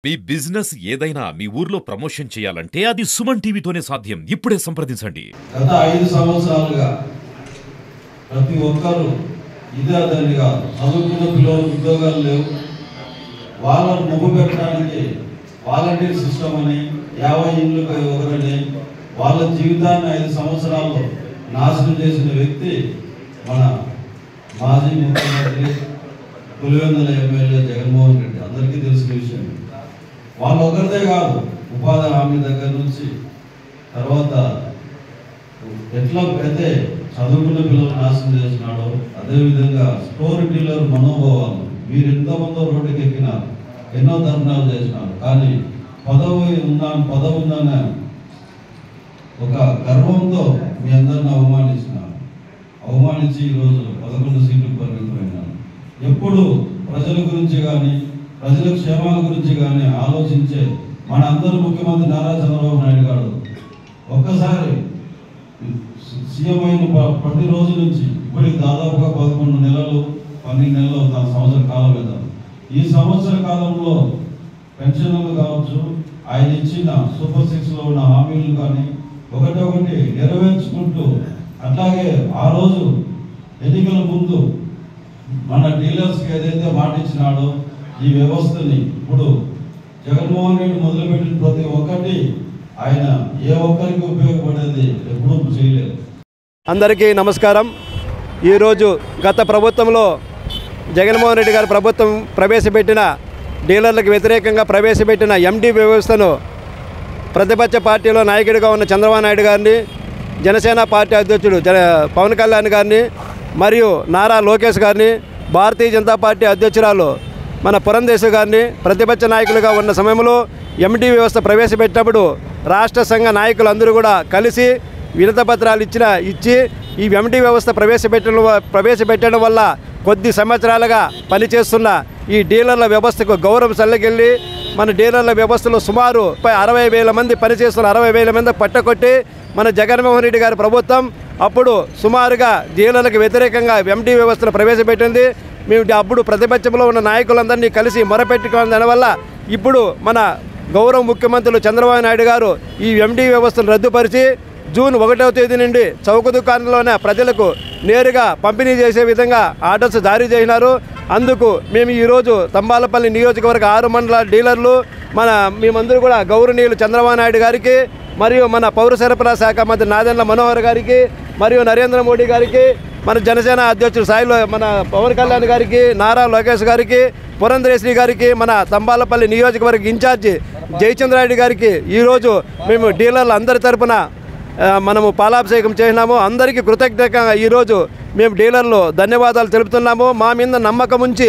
మీ business ఏదైనా మీ ఊర్లో promotion చేయాలంటే అది సుమన్ టీవీతోనే సాధ్యం. ఇప్పుడే సంప్రదించండి. గత 5 సంవత్సరాలుగా ప్రతి ఒక్కరు ఇదే దానిగా చదువుకున్న పిల్లలు ఉద్యోగాలు లేవు, వాళ్ళను మొగ్గు పెట్టడానికి వాలంటీర్ సిస్టమ్ అని 50 ఇండ్లపై ఒకరని వాళ్ళ జీవితాన్ని 5 సంవత్సరాల్లో నాశనం చేసిన వ్యక్తి మన మాజీ ముఖ్యమంత్రి పులివెందుల ఎమ్మెల్యే జగన్మోహన్ రెడ్డి. అందరికీ తెలిసిన విషయం. వాళ్ళు ఒకరిదే కాదు, ఉపాధి హామీ దగ్గర నుంచి తర్వాత ఎట్లా అయితే చదువుకున్న పిల్లలు నాశనం చేసినాడో అదేవిధంగా స్టోర్ డీలర్ మనోభావాలు. మీరు ఎంతమందో రోడ్డుకి ఎక్కినారు, ఎన్నో ధర్నాలు చేసినారు, కానీ పదవి ఉందన్న ఒక గర్వంతో మీ అందరిని అవమానించి ఈరోజు 11 సీట్లకు పరిమితమైనారు. ఎప్పుడు ప్రజల గురించి కానీ ప్రజల క్షేమాల గురించి కానీ ఆలోచించే మన అందరూ ముఖ్యమంత్రి నారా చంద్రబాబు నాయుడు గారు ఒక్కసారి సీఎం అయిన ప్రతి రోజు నుంచి ఇప్పటికి దాదాపుగా 11 నెలలు 12 నెలలు సంవత్సర కాలం మీద ఈ సంవత్సర కాలంలో పెన్షన్లు కావచ్చు, ఆయన ఇచ్చిన సూపర్ 6లో ఉన్న హామీలు కానీ ఒకటి నెరవేర్చుకుంటూ, అట్లాగే ఆ రోజు ఎన్నికల ముందు మన డీలర్స్కి ఏదైతే మాట ఇచ్చినాడో ఈ వ్యవస్థని ఇప్పుడు జగన్మోహన్ రెడ్డి మొదలుపెట్టిన ప్రతి ఒక్కటి ఆయన ఏ ఒక్కరికి ఉపయోగపడేది ఎప్పుడూ చేయలేదు. అందరికీ నమస్కారం. ఈరోజు గత ప్రభుత్వంలో జగన్మోహన్ రెడ్డి గారి ప్రభుత్వం ప్రవేశపెట్టిన డీలర్లకు వ్యతిరేకంగా ప్రవేశపెట్టిన ఎండి వ్యవస్థను ప్రతిపక్ష పార్టీలో నాయకుడిగా ఉన్న చంద్రబాబు నాయుడు గారిని, జనసేన పార్టీ అధ్యక్షుడు పవన్ కళ్యాణ్ గారిని మరియు నారా లోకేష్ గారిని, భారతీయ జనతా పార్టీ అధ్యక్షురాలు మన పురంధేశ్వరి గారిని ప్రతిపక్ష నాయకులుగా ఉన్న సమయంలో ఎండి వ్యవస్థ ప్రవేశపెట్టినప్పుడు రాష్ట్ర సంఘ నాయకులందరూ కూడా కలిసి వినతిపత్రాలు ఇచ్చి ఈ ఎండి వ్యవస్థ ప్రవేశపెట్టడం వల్ల కొద్ది సంవత్సరాలుగా పనిచేస్తున్న ఈ డీలర్ల వ్యవస్థకు గౌరవం సల్లకెళ్ళి మన డీలర్ల వ్యవస్థలో సుమారు 60,000 మంది పనిచేస్తున్న 60,000 మంది పట్టకొట్టి మన జగన్మోహన్ రెడ్డి గారి ప్రభుత్వం అప్పుడు సుమారుగా డీలర్లకు వ్యతిరేకంగా ఎండి వ్యవస్థను ప్రవేశపెట్టింది. మేము అప్పుడు ప్రతిపక్షంలో ఉన్న నాయకులందరినీ కలిసి మొరపెట్టుకున్న దానివల్ల ఇప్పుడు మన గౌరవ ముఖ్యమంత్రులు చంద్రబాబు నాయుడు గారు ఈ ఎండి వ్యవస్థను రద్దుపరిచి జూన్ 1వ తేదీ నుండి చౌక దుకాణంలోనే ప్రజలకు నేరుగా పంపిణీ చేసే విధంగా ఆర్డర్స్ జారీ చేసినారు. అందుకు మేము ఈరోజు తంబాలపల్లి నియోజకవర్గ 6 మండల డీలర్లు మేమందరూ కూడా గౌరవనీయులు చంద్రబాబు నాయుడు గారికి మరియు మన పౌర సరఫరా శాఖ మంత్రి నాదెండ్ల మనోహర్ గారికి మరియు నరేంద్ర మోడీ గారికి, మన జనసేన అధ్యక్షుడు సాయిలో మన పవన్ కళ్యాణ్ గారికి, నారా లోకేష్ గారికి, పురంధేశ్వరి గారికి, మన తంబాలపల్లి నియోజకవర్గ ఇన్ఛార్జి జయచంద్రారెడ్డి గారికి ఈరోజు మేము డీలర్లు అందరి తరపున మనము పాలాభిషేకం చేసినాము. అందరికీ కృతజ్ఞతగా ఈరోజు మేము డీలర్లు ధన్యవాదాలు తెలుపుతున్నాము. మా మీద నమ్మకం ఉంచి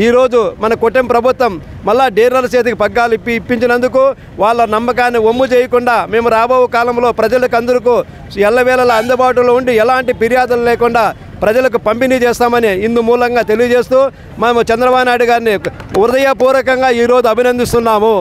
ఈరోజు మన కూటమి ప్రభుత్వం మళ్ళా డీలర్ల చేతికి పగ్గాలు ఇప్పించినందుకు వాళ్ళ నమ్మకాన్ని ఒమ్ము చేయకుండా మేము రాబో కాలంలో ప్రజలకు అందరికీ ఎల్లవేళలా అందుబాటులో ఉండి ఎలాంటి ఫిర్యాదులు లేకుండా ప్రజలకు పంపిణీ చేస్తామని ఇందు మూలంగా తెలియజేస్తూ మేము చంద్రబాబు నాయుడు గారిని హృదయపూర్వకంగా ఈరోజు అభినందిస్తున్నాము.